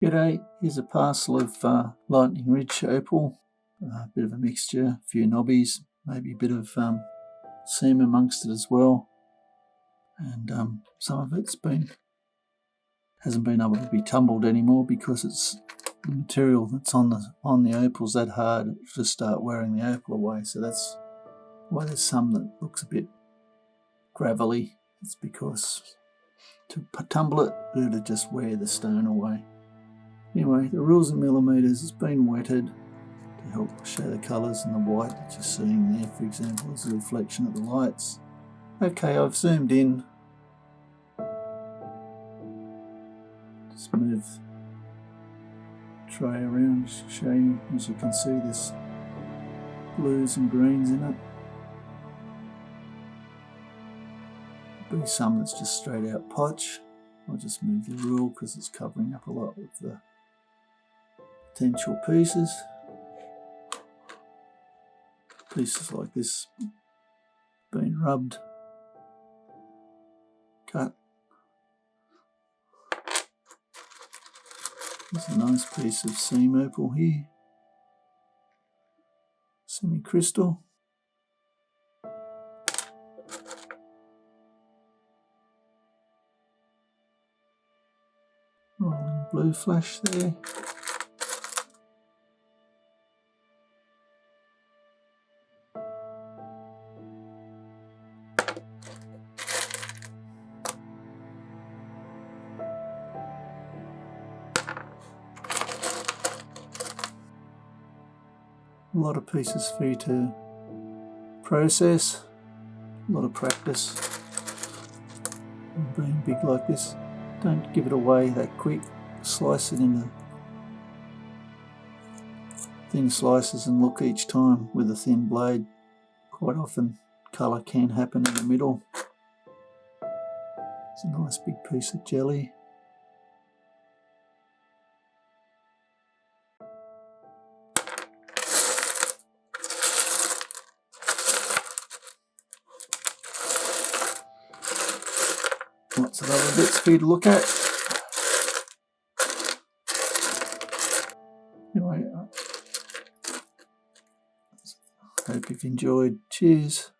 G'day, here's a parcel of lightning rich opal, a bit of a mixture, a few knobbies, maybe a bit of seam amongst it as well, and some of it's hasn't been able to be tumbled anymore because it's the material that's on the opal's that hard to just start wearing the opal away. So that's why there's some that looks a bit gravelly. It's because to tumble it, it'll just wear the stone away. Anyway, the rules in millimetres has been wetted to help show the colours, and the white that you're seeing there, for example, is a reflection of the lights. Okay, I've zoomed in. Just move the tray around to show you. As you can see, there's blues and greens in it. There'll be some that's just straight out potch. I'll just move the rule because it's covering up a lot of the potential pieces. Pieces like this been rubbed, cut. There's a nice piece of seam opal here, semi-crystal. Rolling blue flash there. A lot of pieces for you to process, a lot of practice. And being big like this, don't give it away that quick. Slice it into thin slices and look each time with a thin blade. Quite often colour can happen in the middle. It's a nice big piece of jelly. Lots of other bits for you to look at. Anyway, I hope you've enjoyed. Cheers.